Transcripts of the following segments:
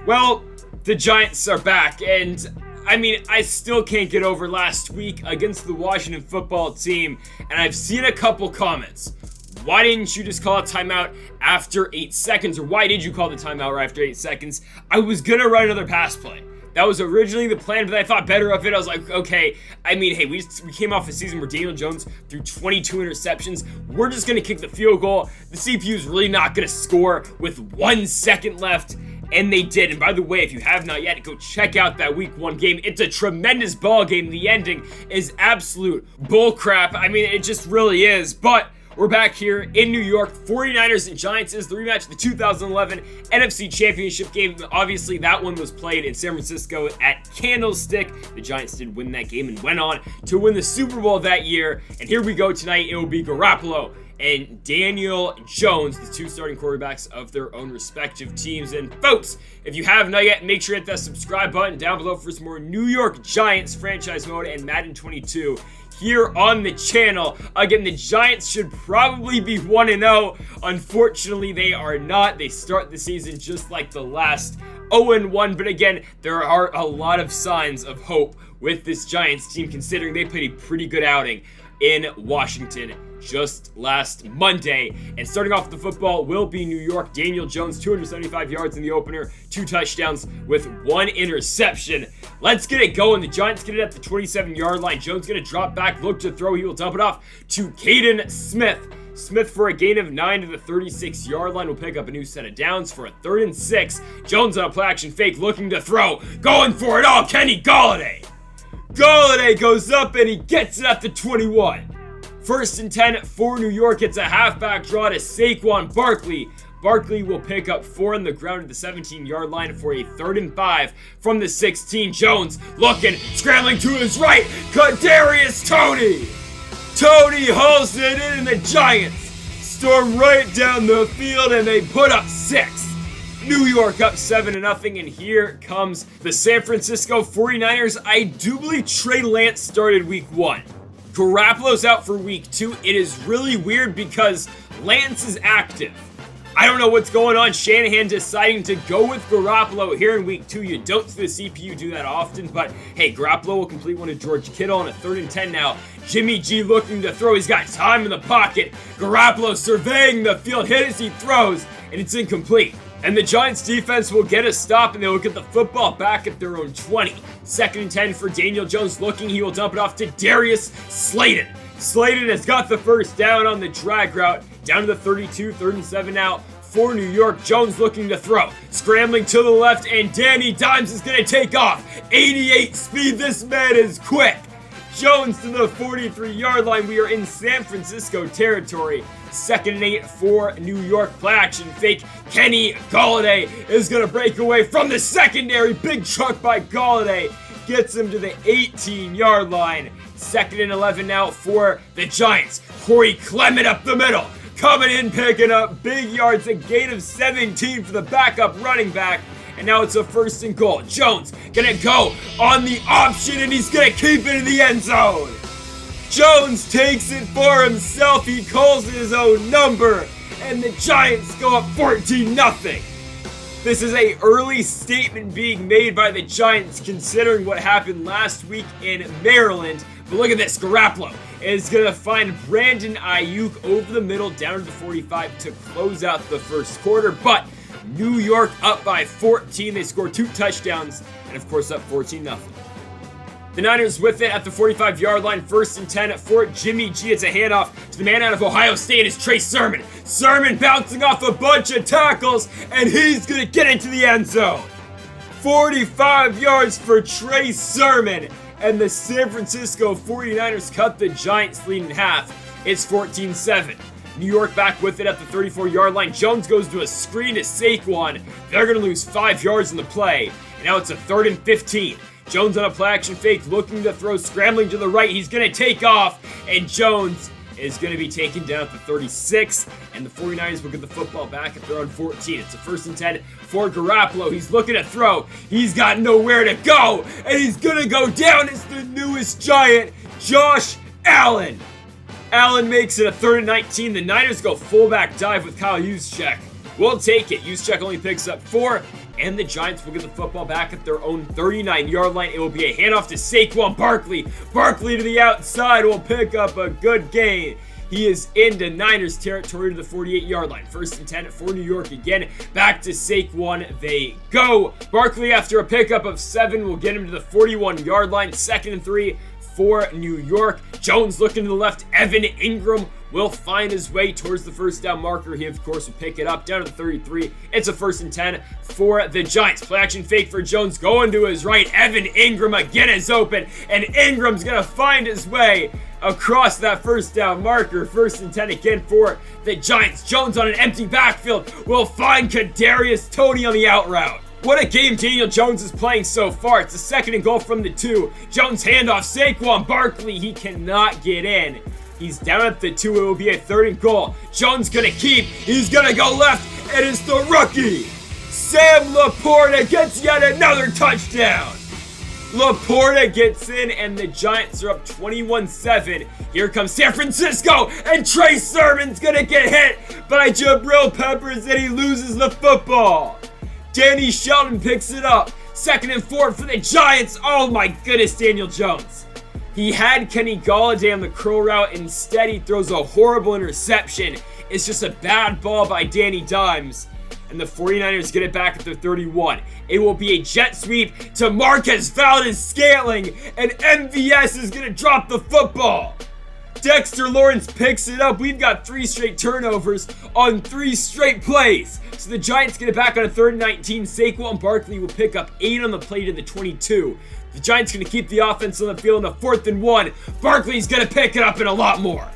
Well, the Giants are back, and I still can't get over last week against the Washington football team, and I've seen a couple comments. Why didn't you just call a timeout after 8 seconds? Or why did you call the timeout right after 8 seconds? I was gonna run another pass play. That was originally the plan, but I thought better of it. I was like, okay, hey, we came off a season where Daniel Jones threw 22 interceptions. We're just gonna kick the field goal. The CPU's really not gonna score with 1 second left. And they did. And by the way, if you have not yet, go check out that week 1 game. It's a tremendous ball game. The ending is absolute bullcrap. It just really is. But we're back here in New York. 49ers and Giants is the rematch of the 2011 NFC Championship game. Obviously, that one was played in San Francisco at Candlestick. The Giants did win that game and went on to win the Super Bowl that year. And here we go tonight. It will be Garoppolo and Daniel Jones, the 2 starting quarterbacks of their own respective teams. And folks, if you have not yet, make sure to hit that subscribe button down below for some more New York Giants franchise mode and Madden 22 here on the channel. Again, the Giants should probably be 1-0. Unfortunately, they are not. They start the season just like the last 0-1. But again, there are a lot of signs of hope with this Giants team, considering they played a pretty good outing in Washington just last Monday. And starting off the football will be New York. Daniel Jones, 275 yards in the opener, 2 touchdowns with 1 interception. Let's get it going. The Giants get it at the 27-yard line. Jones gonna drop back, look to throw. He will dump it off to Caden Smith. Smith for a gain of 9 to the 36-yard line will pick up a new set of downs for a 3rd and 6. Jones on a play action fake, looking to throw, going for it all. Kenny Golladay. Golladay goes up and he gets it at the 21. 1st and 10 for New York. It's a halfback draw to Saquon Barkley. Barkley will pick up 4 on the ground at the 17-yard line for a 3rd and 5 from the 16. Jones looking, scrambling to his right. Kadarius Toney. Toney hauls it in, and the Giants storm right down the field, and they put up 6. New York up 7-0, and here comes the San Francisco 49ers. I do believe Trey Lance started week 1. Garoppolo's out for week 2. It is really weird because Lance is active. I don't know what's going on. Shanahan deciding to go with Garoppolo here in week 2. You don't see the CPU do that often, but hey, Garoppolo will complete one to George Kittle on a 3rd and 10 now. Jimmy G looking to throw. He's got time in the pocket. Garoppolo surveying the field, hit as he throws, and it's incomplete. And the Giants defense will get a stop, and they will get the football back at their own 20. 2nd and 10 for Daniel Jones looking. He will dump it off to Darius Slayton. Slayton has got the 1st down on the drag route. Down to the 32, 3rd and 7 now for New York. Jones looking to throw. Scrambling to the left, and Danny Dimes is going to take off. 88 speed. This man is quick. Jones to the 43-yard line. We are in San Francisco territory. 2nd and 8 for New York. Play action fake. Kenny Golladay is going to break away from the secondary. Big truck by Golladay gets him to the 18-yard line. 2nd and 11 now for the Giants. Corey Clement up the middle. Coming in, picking up big yards. A gain of 17 for the backup running back. And now it's a 1st and goal. Jones gonna go on the option, and he's gonna keep it in the end zone. Jones takes it for himself. He calls it his own number, and the Giants go up 14-0. This is an early statement being made by the Giants considering what happened last week in Maryland. But look at this. Garoppolo is going to find Brandon Ayuk over the middle down to the 45 to close out the 1st quarter. But New York up by 14. They score 2 touchdowns and, of course, up 14-0. The Niners with it at the 45-yard line. 1st and 10 for Jimmy G. It's a handoff to the man out of Ohio State. It's Trey Sermon. Sermon bouncing off a bunch of tackles, and he's going to get into the end zone. 45 yards for Trey Sermon, and the San Francisco 49ers cut the Giants lead in half. It's 14-7. New York back with it at the 34-yard line. Jones goes to a screen to Saquon. They're going to lose 5 yards in the play, and now it's a 3rd and 15. Jones on a play action fake, looking to throw, scrambling to the right. He's going to take off, and Jones is going to be taken down at the 36, and the 49ers will get the football back at their own 14. It's a 1st and 10 for Garoppolo. He's looking to throw. He's got nowhere to go, and he's going to go down. It's the newest Giant, Josh Allen. Allen makes it a 3rd and 19. The Niners go fullback dive with Kyle Juszczyk. We'll take it. Juszczyk only picks up 4. and the Giants will get the football back at their own 39-yard line. It will be a handoff to Saquon Barkley. Barkley to the outside will pick up a good gain. He is into Niners territory to the 48-yard line. 1st and 10 for New York again. Back to Saquon they go. Barkley, after a pickup of 7, will get him to the 41-yard line. 2nd and 3 for New York. Jones looking to the left. Evan Ingram will find his way towards the first down marker. He, of course, will pick it up down to the 33. It's a 1st and 10 for the Giants. Play action fake for Jones going to his right. Evan Ingram again is open, and Ingram's going to find his way across that first down marker. 1st and 10 again for the Giants. Jones on an empty backfield will find Kadarius Toney on the out route. What a game Daniel Jones is playing so far. It's a 2nd and goal from the 2. Jones handoff, Saquon Barkley. He cannot get in. He's down at the 2. It will be a 3rd and goal. Jones gonna keep. He's gonna go left. It is the rookie, Sam Laporta, gets yet another touchdown. Laporta gets in, and the Giants are up 21-7. Here comes San Francisco, and Trey Sermon's gonna get hit by Jabril Peppers, and he loses the football. Danny Shelton picks it up. 2nd and 4 for the Giants. Oh my goodness, Daniel Jones. He had Kenny Golladay on the curl route. Instead, he throws a horrible interception. It's just a bad ball by Danny Dimes. And the 49ers get it back at their 31. It will be a jet sweep to Marquez Valdes-Scantling, and MVS is going to drop the football. Dexter Lawrence picks it up. We've got 3 straight turnovers on 3 straight plays. So the Giants get it back on a 3rd and 19. Saquon Barkley will pick up 8 on the play to the 22. The Giants going to keep the offense on the field on a 4th and 1. Barkley's going to pick it up and a lot more.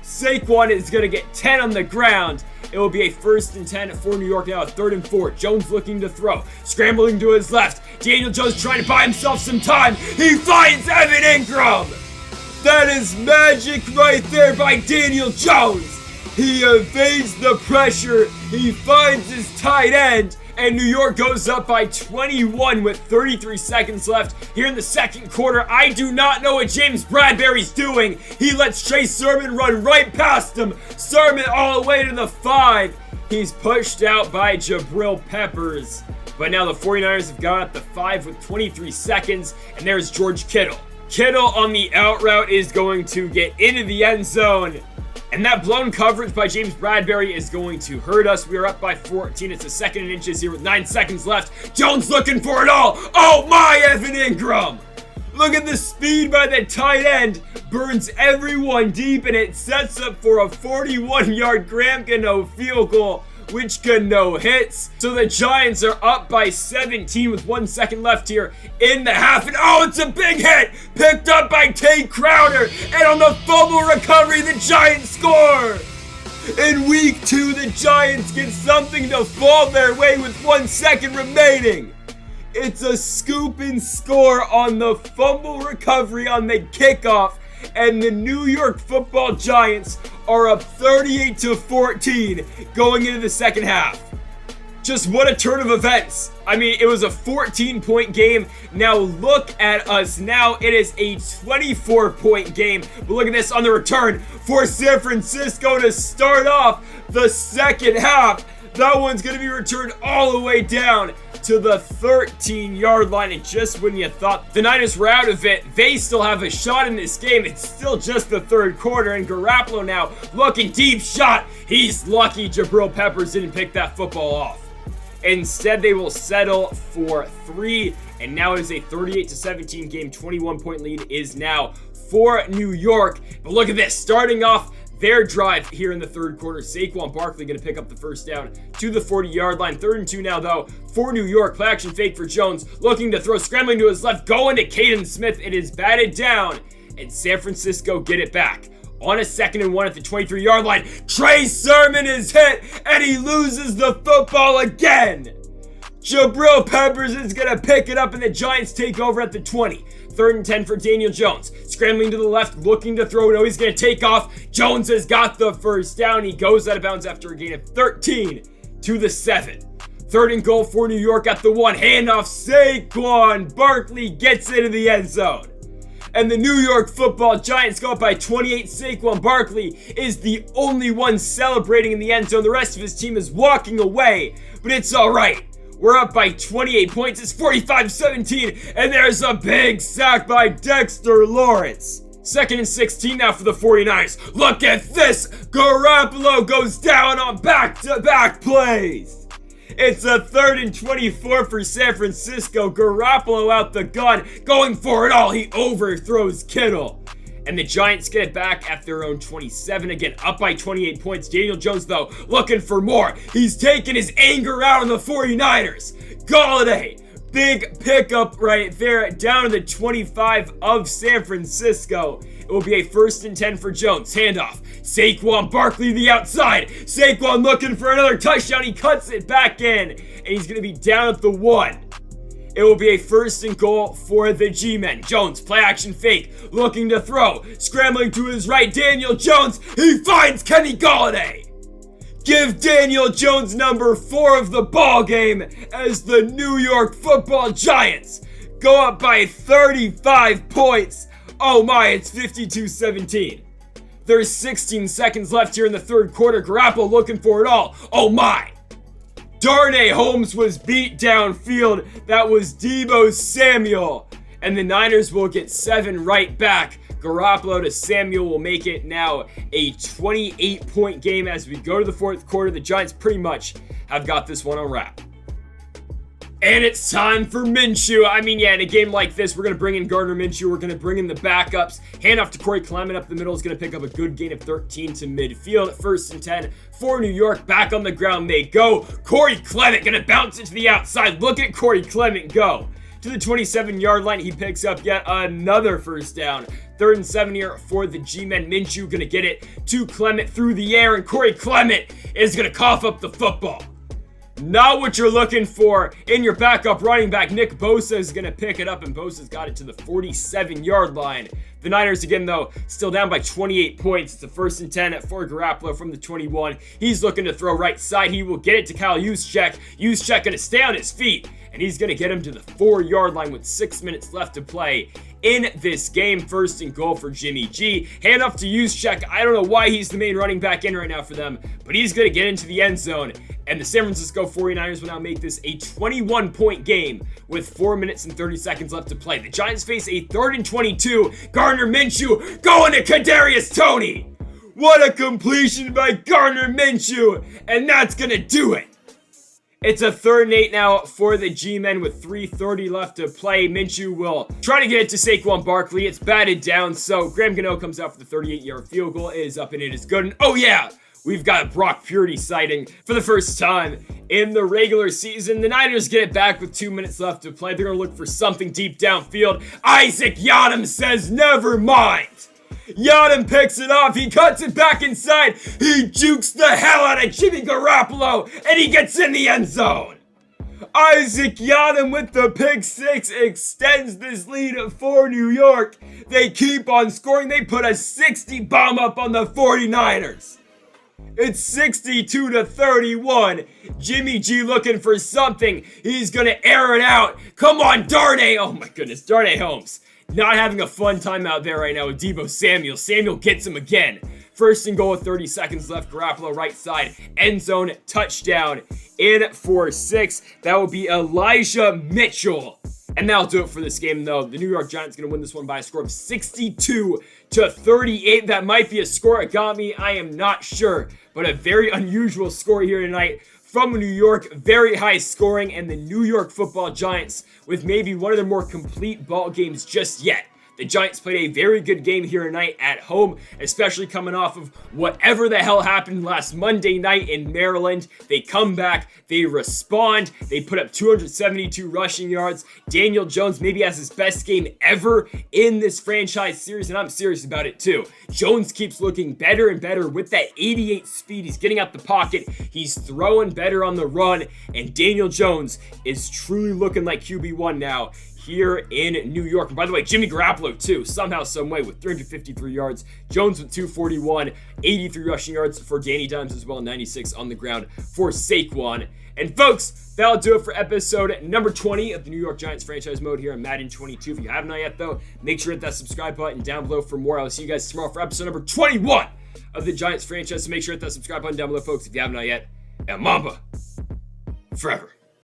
Saquon is going to get 10 on the ground. It will be a 1st and 10 for New York now, a 3rd and 4. Jones looking to throw. Scrambling to his left. Daniel Jones trying to buy himself some time. He finds Evan Ingram. That is magic right there by Daniel Jones. He evades the pressure. He finds his tight end. And New York goes up by 21 with 33 seconds left here in the 2nd quarter. I do not know what James Bradberry's doing. He lets Trey Sermon run right past him. Sermon all the way to the 5. He's pushed out by Jabril Peppers. But now the 49ers have got at the 5 with 23 seconds. And there's George Kittle. Kittle on the out route is going to get into the end zone. And that blown coverage by James Bradberry is going to hurt us. We are up by 14. It's a 2nd and inches here with 9 seconds left. Jones looking for it all. Oh my, Evan Ingram. Look at the speed by the tight end. Burns everyone deep, and it sets up for a 41-yard Graham Gano field goal, which Gano hits. So the Giants are up by 17 with 1 second left here in the half. And oh, it's a big hit picked up by Tate Crowder. And on the fumble recovery, the Giants score. In week 2, the Giants get something to fall their way with 1 second remaining. It's a scoop and score on the fumble recovery on the kickoff. And the New York Football Giants are up 38-14 going into the 2nd half. Just what a turn of events. I mean, it was a 14-point game. Now look at us. Now it is a 24-point game. But look at this on the return for San Francisco to start off the 2nd half. That one's going to be returned all the way down to the 13-yard line. And just when you thought the Niners were out of it, they still have a shot in this game. It's still just the 3rd quarter, and Garoppolo now looking deep shot. He's lucky Jabril Peppers didn't pick that football off. Instead, they will settle for 3, and now it is a 38-17 game. 21-point lead is now for New York. But look at this, starting off their drive here in the 3rd quarter. Saquon Barkley going to pick up the 1st down to the 40-yard line. 3rd and 2 now, though, for New York. Play action fake for Jones. Looking to throw, scrambling to his left, going to Caden Smith. It is batted down, and San Francisco get it back. On a 2nd and 1 at the 23-yard line, Trey Sermon is hit, and he loses the football again. Jabril Peppers is going to pick it up, and the Giants take over at the 20. 3rd and 10 for Daniel Jones. Scrambling to the left, looking to throw. No, he's going to take off. Jones has got the 1st down. He goes out of bounds after a gain of 13 to the 7. 3rd and goal for New York at the 1. Handoff, Saquon Barkley gets into the end zone. And the New York Football Giants go up by 28. Saquon Barkley is the only one celebrating in the end zone. The rest of his team is walking away, but it's all right. We're up by 28 points. It's 45-17, and there's a big sack by Dexter Lawrence. 2nd and 16 now for the 49ers. Look at this. Garoppolo goes down on back-to-back plays. It's a 3rd and 24 for San Francisco. Garoppolo out the gun, going for it all. He overthrows Kittle. And the Giants get it back at their own 27. Again, up by 28 points. Daniel Jones, though, looking for more. He's taking his anger out on the 49ers. Galladay, big pickup right there, down to the 25 of San Francisco. It will be a 1st and 10 for Jones. Handoff. Saquon Barkley, the outside. Saquon looking for another touchdown. He cuts it back in, and he's going to be down at the 1. It will be a 1st and goal for the G-men. Jones, play action fake, looking to throw. Scrambling to his right, Daniel Jones. He finds Kenny Galladay. Give Daniel Jones number 4 of the ball game as the New York Football Giants go up by 35 points. Oh my, it's 52-17. There's 16 seconds left here in the 3rd quarter. Garoppolo looking for it all. Oh my. Darnay Holmes was beat downfield. That was Deebo Samuel. And the Niners will get 7 right back. Garoppolo to Samuel will make it now a 28-point game as we go to the 4th quarter. The Giants pretty much have got this one on wrap. And it's time for Minshew. I mean, yeah, in a game like this, we're going to bring in Gardner Minshew. We're going to bring in the backups. Handoff to Corey Clement up the middle is going to pick up a good gain of 13 to midfield. 1st and 10 for New York. Back on the ground they go. Corey Clement going to bounce it to the outside. Look at Corey Clement go. To the 27-yard line, he picks up yet another 1st down. 3rd and 7 here for the G-men. Minshew going to get it to Clement through the air, and Corey Clement is going to cough up the football. Not what you're looking for in your backup running back. Nick Bosa is going to pick it up, and Bosa's got it to the 47-yard line. The Niners, again, though, still down by 28 points. It's a 1st and 10 for Garoppolo from the 21. He's looking to throw right side. He will get it to Kyle Juszczyk. Juszczyk going to stay on his feet, and he's going to get him to the 4-yard line with 6 minutes left to play in this game. 1st and goal for Jimmy G. Hand off to Juszczyk. I don't know why he's the main running back in right now for them, but he's going to get into the end zone. And the San Francisco 49ers will now make this a 21-point game with 4 minutes and 30 seconds left to play. The Giants face a 3rd and 22. Gardner Minshew going to Kadarius Toney. What a completion by Gardner Minshew. And that's going to do it. It's a 3rd and 8 now for the G-men with 3:30 left to play. Minshew will try to get it to Saquon Barkley. It's batted down, so Graham Gano comes out for the 38-yard field goal. It is up and it is good. And oh yeah, we've got a Brock Purdy sighting for the first time in the regular season. The Niners get it back with 2 minutes left to play. They're going to look for something deep downfield. Isaac Yiadom says, never mind. Yiadom picks it off. He cuts it back inside. He jukes the hell out of Jimmy Garoppolo, and he gets in the end zone. Isaac Yiadom with the pick six extends this lead for New York. They keep on scoring. They put a 60 bomb up on the 49ers. It's 62-31. Jimmy G looking for something. He's going to air it out. Come on, Darnay. Oh my goodness, Darnay Holmes. Not having a fun time out there right now with Deebo Samuel. Samuel gets him again. 1st and goal with 30 seconds left. Garoppolo right side. End zone touchdown in for 6. That will be Elijah Mitchell. And that'll do it for this game, though. The New York Giants going to win this one by a score of 62-38. That might be a score it got me. I am not sure. But a very unusual score here tonight from New York. Very high scoring. And the New York Football Giants with maybe one of their more complete ball games just yet. The Giants played a very good game here tonight at home, especially coming off of whatever the hell happened last Monday night in Maryland. They come back, they respond, they put up 272 rushing yards. Daniel Jones maybe has his best game ever in this franchise series, and I'm serious about it too. Jones keeps looking better and better with that 88 speed. He's getting out the pocket, he's throwing better on the run, and Daniel Jones is truly looking like QB1 now here in New York. And by the way, Jimmy Garoppolo too, somehow, some way, with 353 yards. Jones with 241, 83 rushing yards for Danny Dimes as well, 96 on the ground for Saquon. And folks, that'll do it for episode number 20 of the New York Giants franchise mode here on Madden 22. If you haven't yet, though, make sure to hit that subscribe button down below for more. I'll see you guys tomorrow for episode number 21 of the Giants franchise. So make sure to hit that subscribe button down below, folks, if you haven't yet. And Mamba, forever.